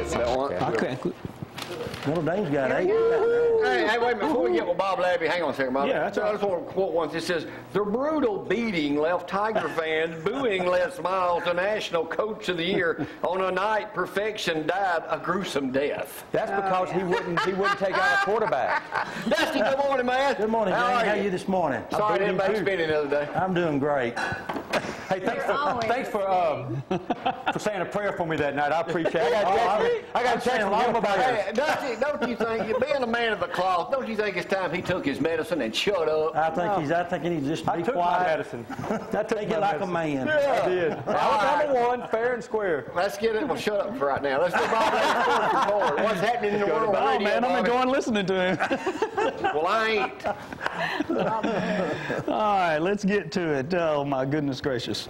said something like that. Okay. Little Dane's got 8. Hey, wait a minute. Before we get with Bob Labbe, hang on a second, Bob. Yeah, that's all right. I just want to quote one. It says, the brutal beating left Tiger fans booing Les Miles, the National Coach of the Year, on a night perfection died a gruesome death. That's because he wouldn't take out a quarterback. Dusty, good morning, man. Good morning, Dane. How are you this morning? Sorry I didn't make spinning the other day. I'm doing great. Hey, thanks for saying a prayer for me that night. I appreciate it. I got a text from him about Hey, it. Dusty, don't you think, being a man of the cloth, don't you think it's time he took his medicine and shut up? I think he needs just to be I took my quiet. medicine. I took Take it like a man. I did. Alabama won, fair and square. Let's get it. Well, shut up for right now. Let's go Bob Labbe forward. What's happening in the world of Oh, radio, man, I'm Bobby? enjoying listening to him. Well, I ain't. All right, let's get to it. Oh, my goodness gracious.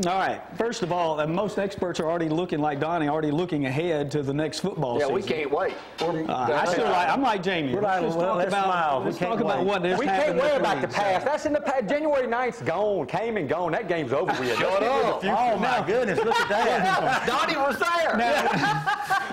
All right. First of all, most experts are already looking like Donnie, already looking ahead to the next football season. Yeah, we can't wait. I'm like Jamie. Let's talk about what has We happened can't worry this about the week. past. That's in the past. January 9th's gone, came and gone. That game's over with. Shut up. Oh, my goodness. Look at that. Donnie was there.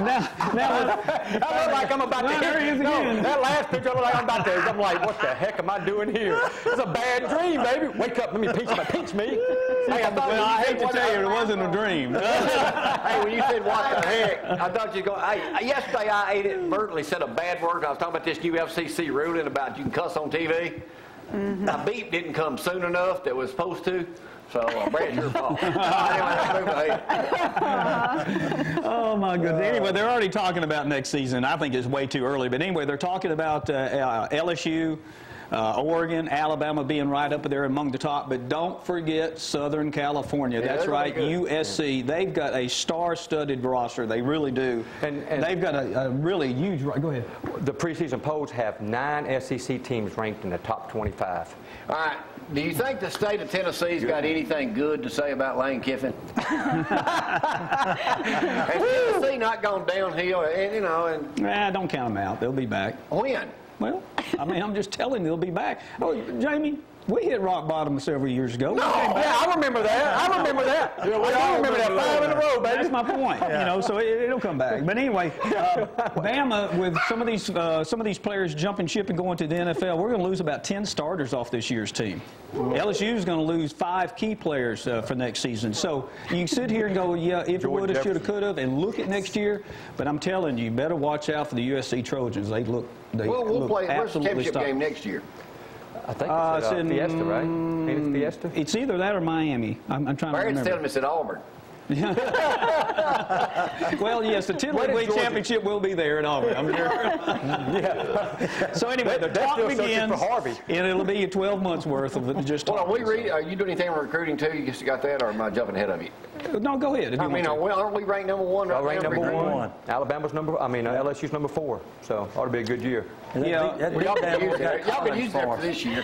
I look like I'm about to hit. No, that last picture, I look like I'm about to. I'm like, what the heck am I doing here? It's a bad dream, baby. Wake up, let me pinch me. Hey, I hate to tell you, it wasn't a dream. Hey, when you said what the heck, I thought you were going, hey, yesterday I inadvertently said a bad word. I was talking about this new FCC ruling about you can cuss on TV. My beep didn't come soon enough that was supposed to. So, Brad, your fault. Anyway, Oh, my goodness. Anyway, they're already talking about next season. I think it's way too early. But anyway, they're talking about LSU, Oregon, Alabama being right up there among the top. But don't forget Southern California. Yeah, that's right, really USC. They've got a star-studded roster. They really do. And they've got a really huge – go ahead. The preseason polls have 9 SEC teams ranked in the top 25. all right. Do you think the state of Tennessee's got anything good to say about Lane Kiffin? Has Tennessee not gone downhill? And, you know, and Don't count them out. They'll be back. when? Well, I mean, I'm just telling you, they'll be back. Oh, Jamie, we hit rock bottom several years ago. No, yeah, I remember that. I remember that. I remember that 5 in a row, baby. That's my point. You know, so it'll come back. But anyway, Bama, with some of these players jumping ship and going to the NFL, we're going to lose about 10 starters off this year's team. LSU is going to lose 5 key players for next season. So you can sit here and go, yeah, if it would have, should have, could have, and look at next year. But I'm telling you, you better watch out for the USC Trojans. We'll play. Where's the absolutely championship stopped. game next year? I think it's in Fiesta, right? Ain't it Fiesta? It's either that or Miami. I'm trying to Barrett's remember. telling me it's at Auburn. Well, yes, the Tiddly League Championship will be there at Auburn, I'm sure. Yeah. So anyway, the They're talk still searching begins, for Harvey. and it'll be 12 months worth of just Well, talking. are you doing anything with recruiting too? You just got that, or am I jumping ahead of you? No, go ahead. If I you mean, want to. aren't we ranked number 1? Y'all ranked number recruiting? 1. Alabama's LSU's number 4. So ought to be a good year. Yeah. Y'all been using that for this year.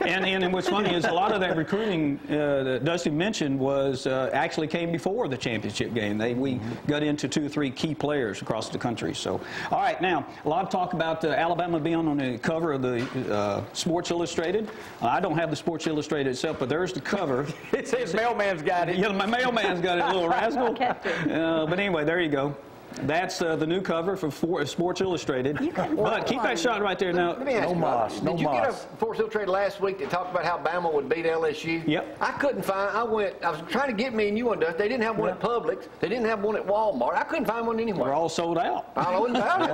And what's funny is a lot of that recruiting that Dusty mentioned was actually came before the championship game. We got into 2 or 3 key players across the country. So, all right, now a lot of talk about Alabama being on the cover of the Sports Illustrated. I don't have the Sports Illustrated itself, but there's the cover. It says mailman's got it. Yeah, my mailman's got it, little rascal. But anyway, there you go. That's the new cover for Sports Illustrated. But keep that shot right there now. Let me ask you, Bob, did you get a Sports Illustrated last week that talked about how Bama would beat LSU? Yep. I couldn't find. I was trying to get me and you one. They didn't have one at Publix. They didn't have one at Walmart. I couldn't find one anywhere. They're all sold out. I wasn't about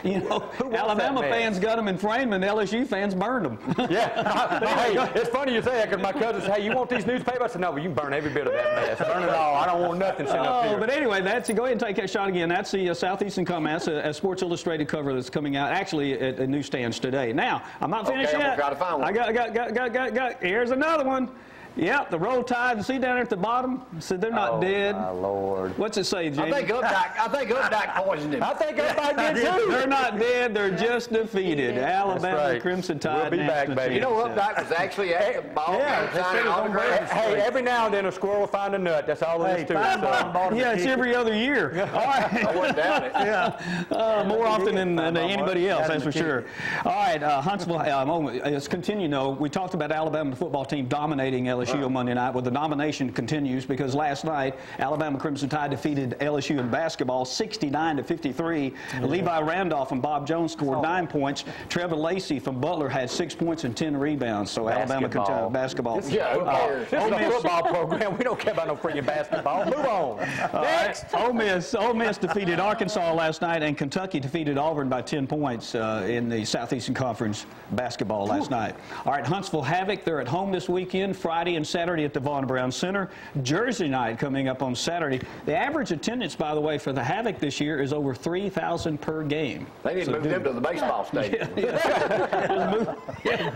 it. You know, Alabama fans got them in frame, and LSU fans burned them. Yeah. Hey, it's funny you say that because my cousin said, hey, you want these newspapers? I said, no, but you can burn every bit of that mess. Burn it all. I don't want nothing sitting up here. But anyway, go ahead and take that shot again. That's the Southeastern Comments, a Sports Illustrated cover that's coming out actually at newsstands today. Now, I'm not finished yet. I'm gonna try to find one. I got. Here's another one. Yep, the Roll Tide. You see down there at the bottom? So they're not dead. My Lord. What's it say, Jamie? I think Updike poisoned him. I think Updike did too. They're not dead. They're just defeated. Alabama right. Crimson Tide. We'll be back, baby. You know, Updike was actually at the ball game signing autographs. Hey, every now and then a squirrel will find a nut. That's all there is to it. Yeah, it's every other year. All right. I wouldn't doubt it. Yeah. More often than anybody else, that's for sure. All right, Huntsville, let's continue. We talked about Alabama, the football team, dominating LSU. LSU on Monday night. Well, the domination continues because last night Alabama Crimson Tide defeated LSU in basketball 69-53. Levi Randolph and Bob Jones scored 9 points. Trevor Lacey from Butler had 6 points and 10 rebounds. So Alabama basketball. This is a football program. We don't care about no freaking basketball. Move on. Next. Ole Miss defeated Arkansas last night, and Kentucky defeated Auburn by 10 points in the Southeastern Conference basketball last night. All right, Huntsville Havoc, they're at home this weekend, Friday and Saturday at the Von Braun Center. Jersey night coming up on Saturday. The average attendance, by the way, for the Havoc this year is over 3,000 per game. They need to move them to the baseball stadium.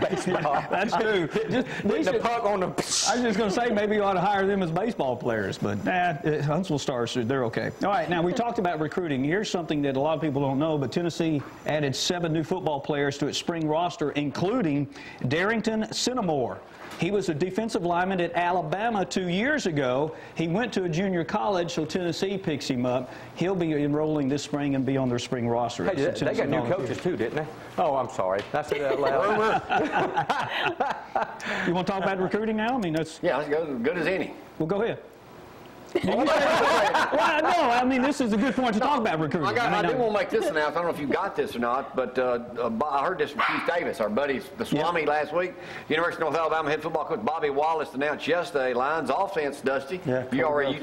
Baseball. That's true. The puck on the... I was just going to say maybe you ought to hire them as baseball players, but Huntsville Stars, they're okay. All right, now we talked about recruiting. Here's something that a lot of people don't know, but Tennessee added 7 new football players to its spring roster, including Darrington Cinnamore. He was a defensive lineman at Alabama 2 years ago. He went to a junior college, so Tennessee picks him up. He'll be enrolling this spring and be on their spring roster. Hey, they got new coaches too, didn't they? Oh, I'm sorry. I said that loud. You want to talk about recruiting now? I mean, that's... Yeah, that's good as any. Well, go ahead. Well, no, I mean, this is a good point to talk about recruiting. I do want to make this announcement. I don't know if you got this or not, but I heard this from Keith Davis, our buddies, the Swami, last week. University of North Alabama head football coach Bobby Wallace announced yesterday, Lions offense, Dusty. Yeah,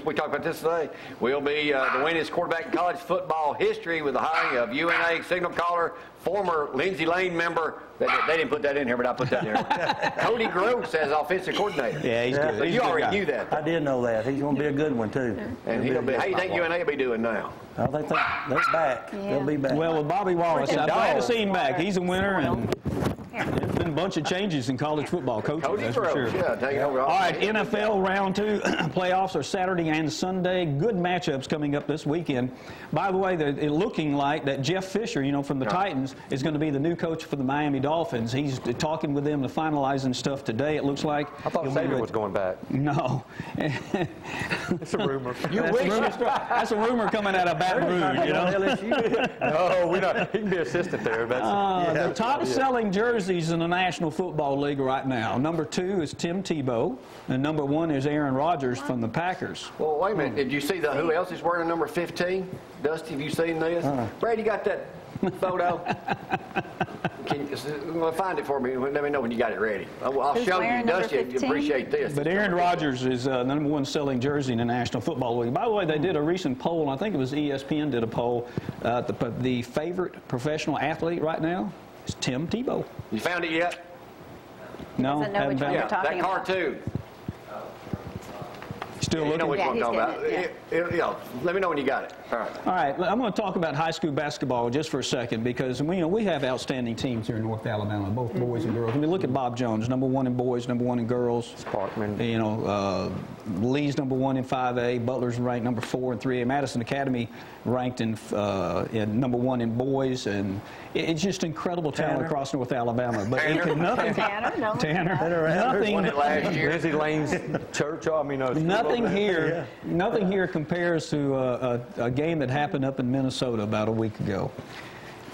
we talked about this today. Will be the winningest quarterback in college football history with the hiring of UNA signal caller, former Lindsay Lane member. They didn't put that in here, but I put that in there. Cody Gross as offensive coordinator. Yeah, he's good. You already knew that. I did know that. He's going to be a good one, too. And how do you think UNA will be doing now? I think they're back. Yeah. They'll be back. Well, with Bobby Wallace, I'm glad to see him back. He's a winner, and there's been a bunch of changes in college football coaching, Cody that's for Gross, sure. yeah, take it over. All right, NFL Round 2 playoffs are Saturday and Sunday. Good matchups coming up this weekend. By the way, it's looking like that Jeff Fisher, from the Titans, is going to be the new coach for the Miami Dolphins. He's talking with them to finalizing stuff today, it looks like. I thought Saban was going back. No. It's a rumor. That's a rumor coming out of Baton Rouge, No, we don't. He can be assistant there. The top-selling jerseys in the National Football League right now. Number 2 is Tim Tebow, and number 1 is Aaron Rodgers from the Packers. Well, wait a minute. Did you see who else is wearing number 15? Dusty, have you seen this? Brad, you got that photo? Can you find it for me? Let me know when you got it ready. I'll show you, Dusty, if you appreciate this. But Aaron Rodgers is the number 1 selling jersey in the National Football League. By the way, they did a recent poll. I think it was ESPN did a poll. The favorite professional athlete right now is Tim Tebow. You found it yet? No, Doesn't know which one you're talking that about. cartoon. Still You know looking? which one I'm talking about. Yeah. Let me know when you got it. All right. All right, I'm going to talk about high school basketball just for a second because we have outstanding teams here in North Alabama, both boys and girls. I mean, look at Bob Jones, number 1 in boys, number 1 in girls. Sparkman. Lee's number 1 in 5A. Butler's ranked number 4 in 3A. Madison Academy ranked in number 1 in boys, and it's just incredible talent across North Alabama. But nothing. Nothing. Won it last year. Lindsay Lane's church. Nothing here compares to a game that happened up in Minnesota about a week ago.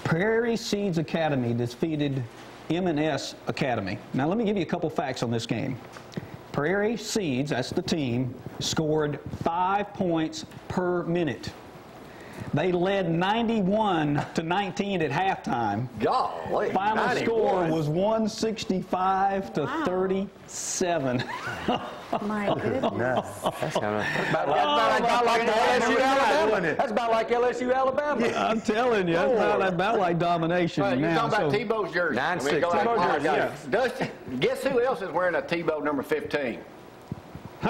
Prairie Seeds Academy defeated M&S Academy. Now, let me give you a couple facts on this game. Prairie Seeds, that's the team, scored 5 points per minute. They led 91-19 at halftime. Golly, Final 91. score was 165-37. My goodness. That's about like LSU Alabama. That's about like LSU Alabama. I'm telling you, that's about like domination. Well, you're now, talking about Tebow's jersey. 9-6. Tebow jersey. Yeah. Dusty, guess who else is wearing a Tebow number 15? Hey,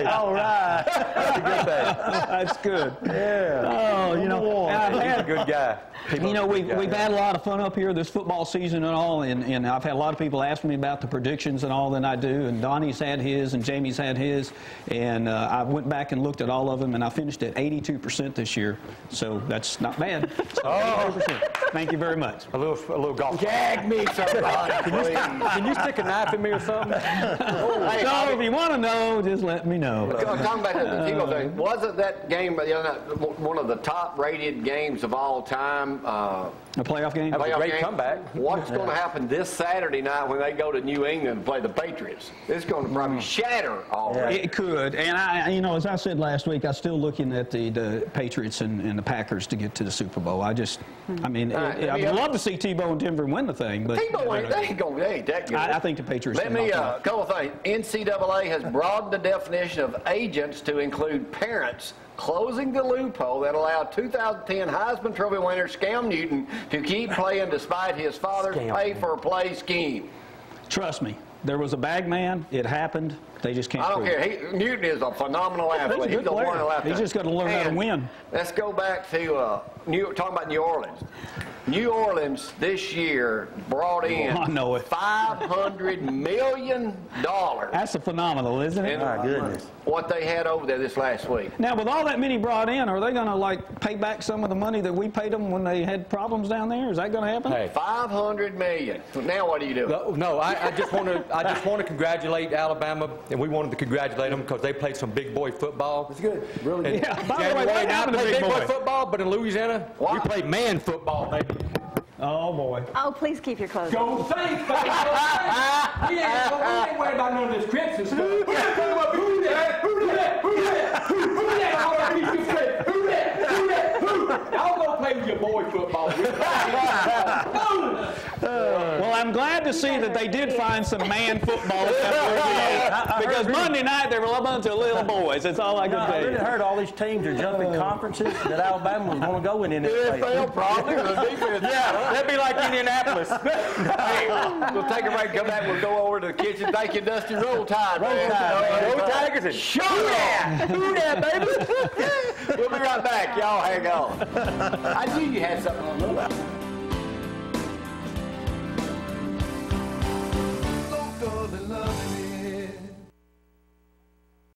all right. That's a good thing. That's good. Yeah. Oh, He's a good guy. We've had a lot of fun up here this football season and all, and I've had a lot of people ask me about the predictions and all that I do, and Donnie's had his, and Jamie's had his, and I went back and looked at all of them, and I finished at 82% this year, so that's not bad. So 82%. Thank you very much. A little golf. Gag me, somebody, please. Can you stick a knife in me or something? So if you want to know, just let me know. Talking about the Tebow thing, wasn't that game the other night one of the top-rated games of all time? A playoff game? That was a Playoff great game. comeback. What's going to happen this Saturday night when they go to New England and play the Patriots? It's going to probably shatter already. It could, and as I said last week, I'm still looking at the Patriots and the Packers to get to the Super Bowl. I'd love to see Tebow and Denver win the thing, but Tebow ain't that good. I think the Patriots. Let me a couple of things. NCAA has broadened the definition of agents to include parents, closing the loophole that allowed 2010 Heisman Trophy winner Cam Newton to keep playing despite his father's pay-for-play scheme. Trust me, there was a bag man. It happened. They just can't. I don't prove care. Newton is a phenomenal athlete. He's a good player. He's just got to learn how to win. Let's go back to talking about New Orleans. New Orleans this year brought in $500 million. That's a phenomenal, isn't it? My goodness. What they had over there this last week. Now, with all that money brought in, are they going to pay back some of the money that we paid them when they had problems down there? Is that going to happen? Hey. $500 million. Now what do you do? No, I just want to congratulate Alabama, and we wanted to congratulate them because they played some big boy football. It's good. Really good. Yeah. By the way, what happened to big big boy football, but in Louisiana, we played man football, baby. Oh boy. Oh, please keep your clothes on. Go Saints, baby. Go Saints. We ain't worried about none of this crimson stuff. Who that? Who that? Who that? Who that? Who that? Y'all go play with your boy football. Well, I'm glad to see that they did find some man football because Monday night there were a bunch of little boys. That's all I could I say. really heard all these teams are jumping conferences that Alabama was going to go in this place. NFL probably. Yeah, that'd be like Indianapolis. Hey, we'll take a break, come back, we'll go over to the kitchen. Thank you, Dusty. Roll Tide. Roll Tigers and Show that! Do that, baby! We'll be right back. Y'all hang on. I knew you had something on the